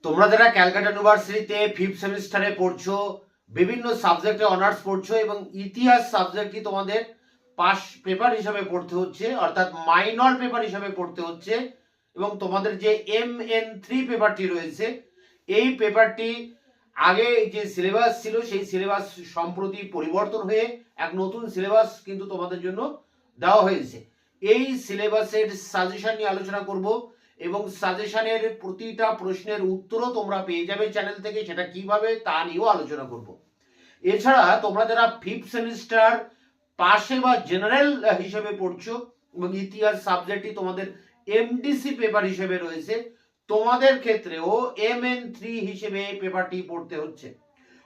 তোমরা যারা ক্যালকাটা ইউনিভার্সিটিতে 5th সেমিস্টারে পড়ছো, বিভিন্ন সাবজেক্টে অনার্স পড়ছো এবং ইতিহাস সাবজেক্টটি তোমাদের পাস পেপার হিসাবে পড়তে হচ্ছে, অর্থাৎ মাইনর পেপার হিসাবে পড়তে হচ্ছে। এবং তোমাদের যে MN3 পেপারটি রয়েছে, এই পেপারটি আগে যে সিলেবাস ছিল সেই সিলেবাস সম্প্রতি পরিবর্তন হয়ে এক নতুন সিলেবাস কিন্তু তোমাদের জন্য দেওয়া হয়েছে। এই সিলেবাসের সাজেশন নিয়ে আলোচনা করব এবং সাজেশনের প্রতিটা প্রশ্নের উত্তরও তোমরা পেয়ে যাবে চ্যানেল থেকে, সেটা কিভাবে তা নিয়েও আলোচনা করব। এছাড়া তোমরা যারা 5th সেমিস্টার পাশে বা জেনারেল হিসেবে পড়ছো এবং ইতিহাস সাবজেক্টটি তোমাদের MDC পেপার হিসেবে রয়েছে, তোমাদের ক্ষেত্রেও MN3 হিসেবে পেপারটি পড়তে হচ্ছে।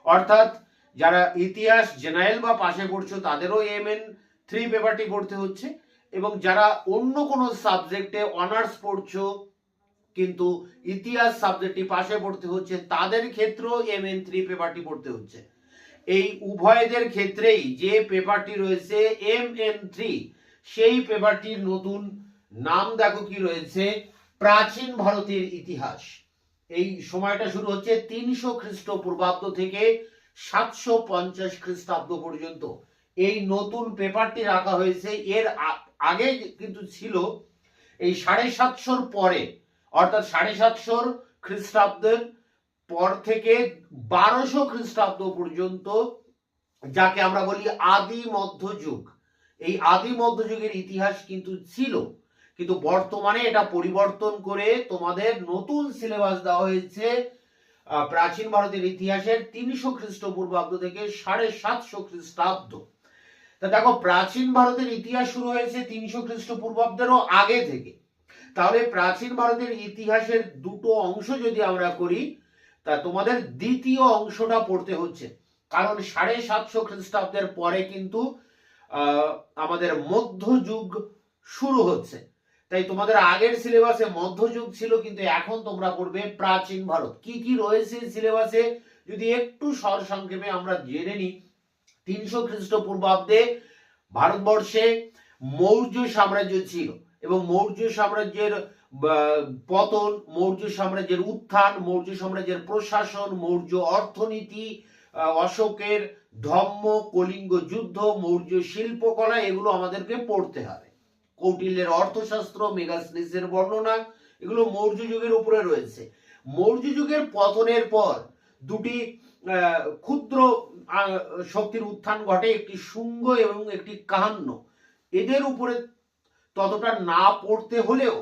অর্থাৎ যারা ইতিহাস জেনারেল বা পাশে পড়ছো তাদেরও MN3 পেপারটি পড়তে হচ্ছে, এবং যারা অন্য কোনো সাবজেক্টে অনার্স পড়ছো কিন্তু ইতিহাস সাবজেক্টটি পাশে পড়তে হচ্ছে, তাদের ক্ষেত্রেও MN3 পেপারটি পড়তে হচ্ছে। এই উভয়দের ক্ষেত্রেই যে পেপারটি রয়েছে MN3, সেই পেপারটির নতুন নাম দেখো কি রয়েছে, প্রাচীন ভারতের ইতিহাস। এই সময়টা শুরু হচ্ছে 300 খ্রিস্টপূর্বাব্দ থেকে 750 খ্রিস্টাব্দ পর্যন্ত এই নতুন পেপারটি রাখা হয়েছে। এর আগে কিন্তু ছিল এই 750 পরে, অর্থাৎ 750 খ্রিস্টাব্দের পর থেকে 1200 খ্রিস্টাব্দ পর্যন্ত, যাকে আমরা বলি আদি মধ্যযুগ। এই আদি মধ্যযুগের ইতিহাস কিন্তু ছিল, কিন্তু বর্তমানে এটা পরিবর্তন করে তোমাদের নতুন সিলেবাস দেওয়া হয়েছে প্রাচীন ভারতের ইতিহাসের 300 খ্রিস্টপূর্বাব্দ থেকে 750 খ্রিস্টাব্দ। তা দেখো, প্রাচীন ভারতের ইতিহাস শুরু হয়েছে 300 খ্রিস্টপূর্বাব্দেরও আগে থেকে। তাহলে প্রাচীন ভারতের ইতিহাসের দুটো অংশ যদি আমরা করি, তা তোমাদের দ্বিতীয় অংশটা পড়তে হচ্ছে, কারণ 750 খ্রিস্টাব্দের পরে কিন্তু আমাদের মধ্যযুগ শুরু হচ্ছে। তাই তোমাদের আগের সিলেবাসে মধ্যযুগ ছিল, কিন্তু এখন তোমরা পড়বে প্রাচীন ভারত। কি কি রয়েছে সিলেবাসে যদি একটু সংক্ষেপে আমরা জেনে নিই। 300 খ্রিস্টপূর্বাব্দে ভারতবর্ষে মৌর্য সাম্রাজ্য ছিল, এবং মৌর্য সাম্রাজ্যের পতন, মৌর্য সাম্রাজ্যের উত্থান, মৌর্য সাম্রাজ্যের প্রশাসন, মৌর্য অর্থনীতি, অশোকের ধম্ম, কলিঙ্গ যুদ্ধ, মৌর্য শিল্পকলা, এগুলো আমাদেরকে পড়তে হবে। কৌটিল্যের অর্থশাস্ত্র, মেগাস্থনিসের বর্ণনা, এগুলো মৌর্য যুগের উপরে রয়েছে। মৌর্য যুগের পতনের পর দুটি ক্ষুদ্র শক্তির উত্থান ঘটে, একটি শুঙ্গ এবং একটি কাহান্য। এদের উপরে ততটা না পড়তে হলেও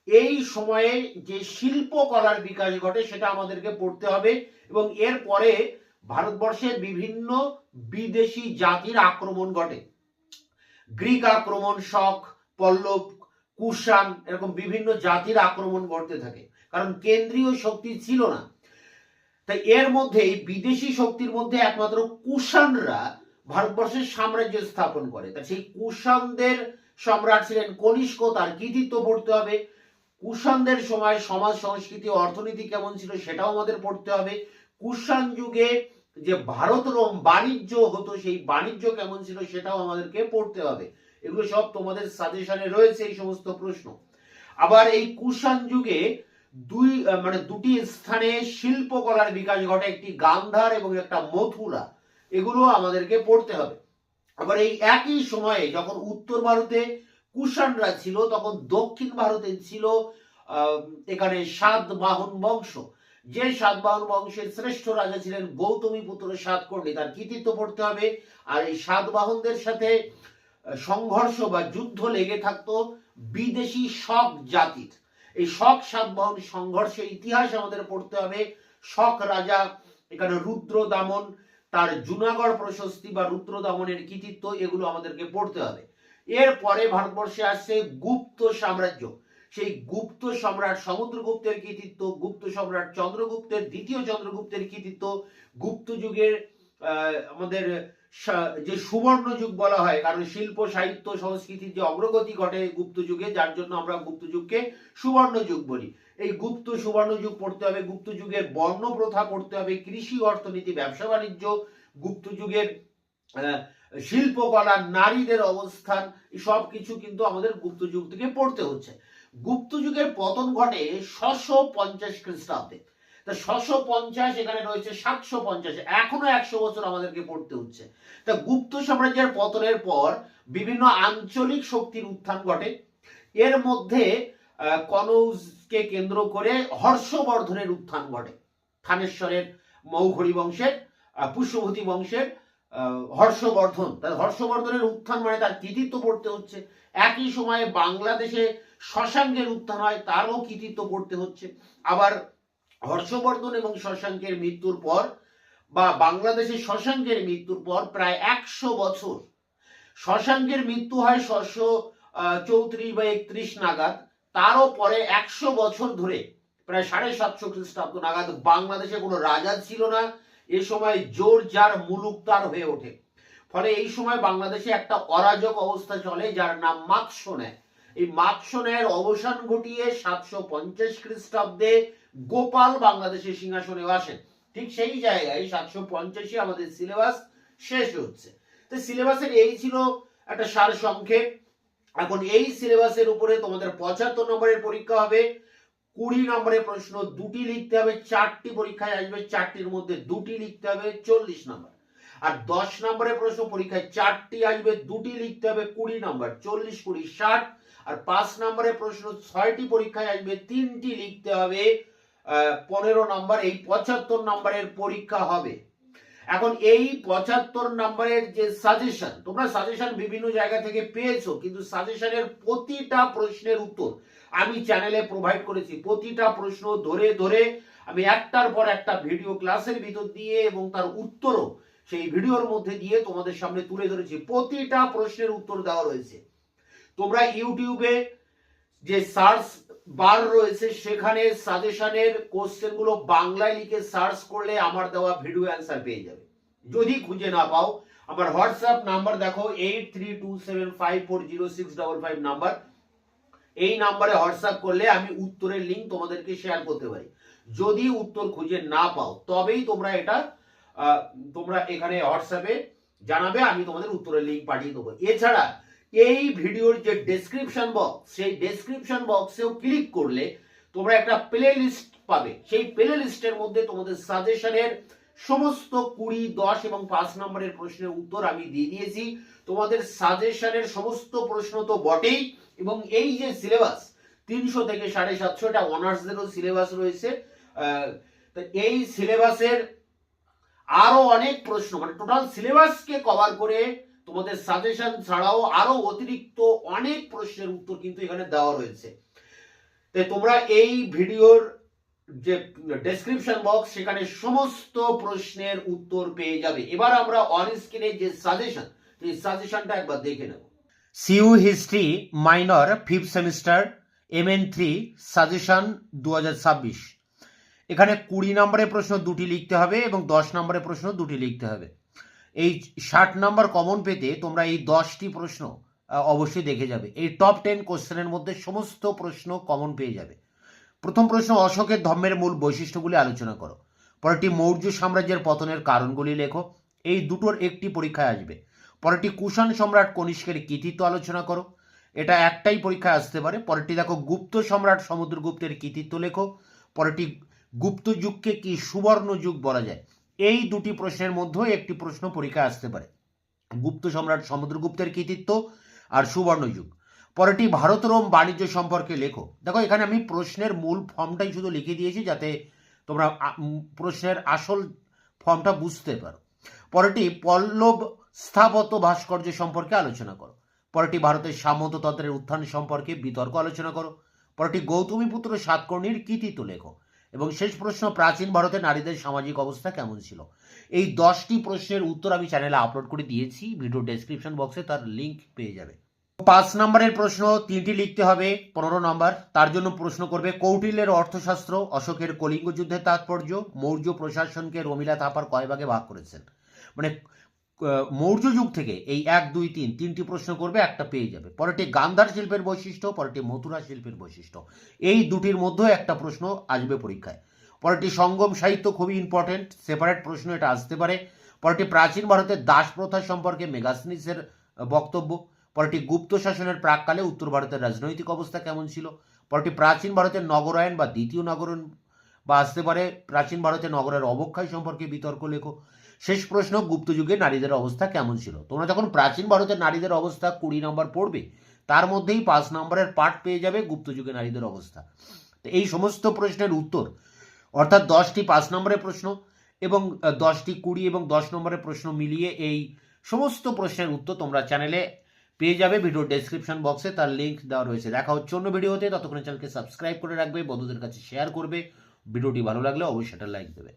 এই সময়ে যে শিল্পকলার বিকাশ ঘটে সেটা আমাদেরকে পড়তে হবে। এবং এর পরে ভারতবর্ষে বিভিন্ন বিদেশি জাতির আক্রমণ ঘটে। গ্রিক আক্রমণ, শক, পল্লব, কুষাণ, এরকম বিভিন্ন জাতির আক্রমণ ঘটতে থাকে, কারণ কেন্দ্রীয় শক্তি ছিল না। তাই এর মধ্যে বিদেশি শক্তির মধ্যে একমাত্র কুষাণরা ভারতবর্ষের সাম্রাজ্য স্থাপন করে। তা সেই কুষাণদের সম্রাট ছিলেন কনিষ্ক, তার কৃতিত্ব পড়তে হবে। কুষাণদের সময় সমাজ, সংস্কৃতি, অর্থনীতি কেমন ছিল সেটাও আমাদের পড়তে হবে। কুষাণ যুগে যে ভারত রোম বাণিজ্য হতো, সেই বাণিজ্য কেমন ছিল সেটাও আমাদেরকে পড়তে হবে। এগুলো সব তোমাদের সাজেশনে রয়েছে এই সমস্ত প্রশ্ন। আবার এই কুষাণ যুগে দুটি স্থানে শিল্পকলার বিকাশ ঘটে, একটি গান্ধার এবং একটা মথুরা, এগুলো আমাদেরকে পড়তে হবে। আবার এই একই সময়ে যখন উত্তর ভারতে কুষাণরা ছিল, তখন দক্ষিণ ভারতে ছিল এখানে সাতবাহন বংশ। যে সাতবাহন বংশের শ্রেষ্ঠ রাজা ছিলেন গৌতমীপুত্র সাতকর্ণী, তার কৃতিত্ব পড়তে হবে। আর এই সাতবাহনদের সাথে সংঘর্ষ বা যুদ্ধ লেগে থাকতো বিদেশি শক জাতির। এই শক সাতবাহন সংঘর্ষের ইতিহাস আমাদের পড়তে হবে। শক রাজা, এখানে রুদ্র দামন, তার জুনাগড় প্রশস্তি বা রুদ্র দামনের কৃতিত্ব, এগুলো আমাদেরকে পড়তে হবে। এরপরে ভারতবর্ষে আসছে গুপ্ত সাম্রাজ্য। সেই গুপ্ত সম্রাট সমুদ্রগুপ্তের কৃতিত্ব, গুপ্ত সম্রাট চন্দ্রগুপ্তের, দ্বিতীয় চন্দ্রগুপ্তের কৃতিত্ব, গুপ্ত যুগের আমাদের যে সুবর্ণ যুগ বলা হয়, কারণ শিল্প, সাহিত্য, সংস্কৃতির যে অগ্রগতি ঘটে গুপ্ত যুগে, যার জন্য আমরা গুপ্ত যুগকে সুবর্ণ যুগ বলি। এই গুপ্ত সুবর্ণ যুগ পড়তে হবে। গুপ্ত যুগের বর্ণ প্রথা পড়তে হবে, কৃষি, অর্থনীতি, ব্যবসা বাণিজ্য, গুপ্ত যুগের শিল্পকলা, নারীদের অবস্থান, সব কিছু কিন্তু আমাদের গুপ্ত যুগ থেকে পড়তে হচ্ছে। গুপ্ত যুগের পতন ঘটে 650 খ্রিস্টাব্দে। তা 650 এখানে রয়েছে 750, এখনো 100 বছর আমাদেরকে পড়তে হচ্ছে। তা গুপ্ত সাম্রাজ্যের পতনের পর বিভিন্ন আঞ্চলিক শক্তির উত্থান ঘটে। এর মধ্যে কনৌজকে কেন্দ্র করে হর্ষবর্ধনের উত্থান ঘটে। থানেশ্বরের মৌঘরী বংশের পুষ্যভূতি বংশের হর্ষবর্ধন, তার হর্ষবর্ধনের উত্থান মানে তার কৃতিত্ব পড়তে হচ্ছে। একই সময়ে বাংলাদেশে শশাঙ্কের উত্থান হয়, তারও কৃতিত্ব পড়তে হচ্ছে। আবার হর্ষবর্ধন এবং শশাঙ্কের মৃত্যুর পর বা বাংলাদেশে শশাঙ্কের মৃত্যুর পর প্রায় 100 বছর, শশাঙ্কের মৃত্যু হয় 634 বা 31 নাগাদ, তারও পরে 100 বছর ধরে প্রায় 750 খ্রিস্টাব্দ নাগাদ বাংলাদেশে কোনো রাজা ছিল না। এ সময় জোর জার মুলুকতার হয়ে ওঠে। ফলে এই সময় বাংলাদেশে একটা অরাজক অবস্থা চলে যার নাম মাৎস্য ন্যায়। এই মাৎস্য ন্যায়ের অবসান ঘটিয়ে 750 খ্রিস্টাব্দে গোপাল বাংলাদেশের সিংহাসনে আসেন। ঠিক সেই জায়গায় 750 আমাদের সিলেবাস শেষ হচ্ছে। তো সিলেবাসের এই ছিল একটা সার সংক্ষেপ। এখন এই সিলেবাসের উপরে তোমাদের 75 নম্বরের পরীক্ষা হবে। 20 নম্বরের প্রশ্ন দুটি লিখতে হবে, 4টি পরীক্ষায় আসবে, 4টির মধ্যে দুটি লিখতে হবে, 40 নম্বর। আর 10 নম্বরের প্রশ্ন পরীক্ষায় 4টি আসবে, দুটি লিখতে হবে, 20 নম্বর, 40 20 60। আর 5 নম্বরের প্রশ্ন 6টি পরীক্ষায় আসবে, 3টি লিখতে হবে, 15 নম্বর। এই 75 নম্বরের পরীক্ষা হবে। এখন এই 75 নম্বরের যে সাজেশন, তোমরা সাজেশন বিভিন্ন জায়গা থেকে পেয়েছো, কিন্তু সাজেশনের প্রতিটা প্রশ্নের উত্তর আমি চ্যানেলে প্রোভাইড করেছি। প্রতিটা প্রশ্ন ধরে ধরে আমি একটার পর একটা ভিডিও ক্লাসের ভিতর দিয়ে এবং তার উত্তরও সেই ভিডিওর মধ্যে দিয়ে তোমাদের সামনে তুলে ধরেছি। প্রতিটা প্রশ্নের উত্তর দেওয়া রয়েছে। তোমরা ইউটিউবে যে সার্চ বার রয়েছে সেখানে সাজেশনের কোশ্চেন গুলো বাংলায় লিখে সার্চ করলে আমার দেওয়া ভিডিও অ্যান্সার পেয়ে যাবে। যদি খুঁজে না পাও, আমার হোয়াটসঅ্যাপ নাম্বার দেখো 8327540655 নাম্বার। এই নাম্বারে হোয়াটসঅ্যাপ করলে আমি উত্তরের লিঙ্ক তোমাদেরকে শেয়ার করতে পারি। যদি উত্তর খুঁজে না পাও তবেই তোমরা এখানে হোয়াটসঅ্যাপে জানাবে, আমি তোমাদের উত্তরের লিঙ্ক পাঠিয়ে দেবো। এছাড়া এই ভিডিওর যে ডেসক্রিপশন বক্স, সেই ডেসক্রিপশন বক্সেও ক্লিক করলে তোমরা একটা প্লে লিস্ট পাবে। সেই প্লে লিস্টের মধ্যে তোমাদের সাজেশনের সমস্ত 20, 10 এবং 5 নম্বরের প্রশ্নের উত্তর আমি দিয়ে দিয়েছি। তোমাদের সাজেশনের সমস্ত প্রশ্ন তো বটেই, এবং এই যে সিলেবাস 300 থেকে 750, এটা অনার্সদেরও সিলেবাস রয়েছে। এই সিলেবাসের আরো অনেক প্রশ্ন, মানে টোটাল সিলেবাসকে কভার করে তোমাদের সাজেশন ছাড়াও আরো অতিরিক্ত অনেক প্রশ্নের উত্তর কিন্তু এখানে দেওয়া রয়েছে। তাই তোমরা এই ভিডিওর যে ডেসক্রিপশন বক্স, সেখানে সমস্ত প্রশ্নের উত্তর পেয়ে যাবে। এবার আমরা অন স্ক্রিনে যে সাজেশন, এই সাজেশনটা একবার দেখে নেব। CU history minor 5th semester MN3 suggestion 2026। এখানে 20 নম্বরের প্রশ্ন দুটি লিখতে হবে এবং 10 নম্বরের প্রশ্ন দুটি লিখতে হবে। এই 60 নম্বর কমন পেতে তোমরা এই 10টি প্রশ্ন অবশ্যই দেখে যাবে। এই টপ 10 কোশ্চেনের মধ্যে সমস্ত প্রশ্ন কমন পেয়ে যাবে। প্রথম প্রশ্ন, অশোকের ধর্মের মূল বৈশিষ্ট্যগুলি আলোচনা করো। পরেরটি, মৌর্য সাম্রাজ্যের পতনের কারণগুলি লেখো। এই দুটোর একটি পরীক্ষায় আসবে। পরেরটি, কুষাণ সম্রাট কনিষ্কের কৃতিত্ব আলোচনা করো। এটা একটাই পরীক্ষায় আসতে পারে। পরেরটি দেখো, গুপ্ত সম্রাট সমুদ্রগুপ্তের কৃতিত্ব লেখো। পরেরটি, গুপ্ত যুগকে কি সুবর্ণ যুগ বলা যায়। এই দুটি প্রশ্নের মধ্যে একটি প্রশ্ন পরীক্ষায় আসতে পারে, গুপ্ত সম্রাট সমুদ্রগুপ্তের কৃতিত্ব আর সুবর্ণ যুগ। পরেরটি, ভারত রোম বাণিজ্য সম্পর্কে লেখো। দেখো এখানে আমি প্রশ্নের মূল ফর্মটাই শুধু লিখে দিয়েছি যাতে তোমরা প্রশ্নের আসল ফর্মটা বুঝতে পারো। পরেরটি, পল্লব স্থাপত্য ভাস্কর্য সম্পর্কে আলোচনা করো। পরেরটি, ভারতের সামন্ততন্ত্রের উত্থান সম্পর্কে বিতর্ক আলোচনা করো। পরেরটি, গৌতমীপুত্র সাতকর্ণীর কৃতিত্ব লেখো। এবং শেষ প্রশ্ন, প্রাচীন ভারতে নারীদের সামাজিক অবস্থা কেমন ছিল। এই 10টি প্রশ্নের উত্তর আমি চ্যানেলে আপলোড করে দিয়েছি, ভিডিও ডেসক্রিপশন বক্সে তার লিঙ্ক পেয়ে যাবে। 5 নম্বরের প্রশ্ন 3টি লিখতে হবে, 15 নম্বর। তার জন্য প্রশ্ন করবে, কৌটিল্যের অর্থশাস্ত্র, অশোকের কলিঙ্গ যুদ্ধের তাৎপর্য, মৌর্য প্রশাসনকে রমিলা থাপার কয় ভাগে ভাগ করেছেন। মানে মৌর্য যুগ থেকে এই 1, 2, 3 তিনটি প্রশ্ন করবে, একটা পেয়ে যাবে। পরেরটি, গান্ধার শিল্পের বৈশিষ্ট্য, পরেরটি মথুরা শিল্পের বৈশিষ্ট্য। এই দুটির মধ্যে একটা প্রশ্ন আসবে পরীক্ষায়। পরেরটি, সঙ্গম সাহিত্য, খুবই ইম্পর্টেন্ট, সেপারেট প্রশ্ন এটা আসতে পারে। পরেরটি, প্রাচীন ভারতের দাস প্রথা সম্পর্কে মেগাসনিসের বক্তব্য। পরেরটি, গুপ্ত শাসনের প্রাককালে উত্তর ভারতের রাজনৈতিক অবস্থা কেমন ছিল। পরেরটি, প্রাচীন ভারতের নগরায়ন বা দ্বিতীয় নগরায়ন বা আসতে পারে প্রাচীন ভারতে নগরের অবক্ষয় সম্পর্কে বিতর্ক লেখো। শেষ প্রশ্ন, গুপ্তযুগে নারীদের অবস্থা কেমন ছিল? তোমরা যখন প্রাচীন ভারতের নারীদের অবস্থা 20 নম্বর পড়বে, তার মধ্যেই 5 নম্বরের পার্ট পেয়ে যাবে গুপ্তযুগে নারীদের অবস্থা। তো এই সমস্ত প্রশ্নের উত্তর, অর্থাৎ 10টি 5 নম্বরের প্রশ্ন এবং 10টি 20 এবং 10 নম্বরের প্রশ্ন মিলিয়ে এই সমস্ত প্রশ্নের উত্তর তোমরা চ্যানেলে পেয়ে যাবে। ভিডিও ডেসক্রিপশন বক্সে তার লিঙ্ক দেওয়া রয়েছে। দেখা হচ্ছে অন্য ভিডিওতে, ততক্ষণে চ্যানেলকে সাবস্ক্রাইব করে রাখবে, বন্ধুদের কাছে শেয়ার করবে। ভিডিওটি ভালো লাগলে অবশ্যই সেটা লাইক দেবে।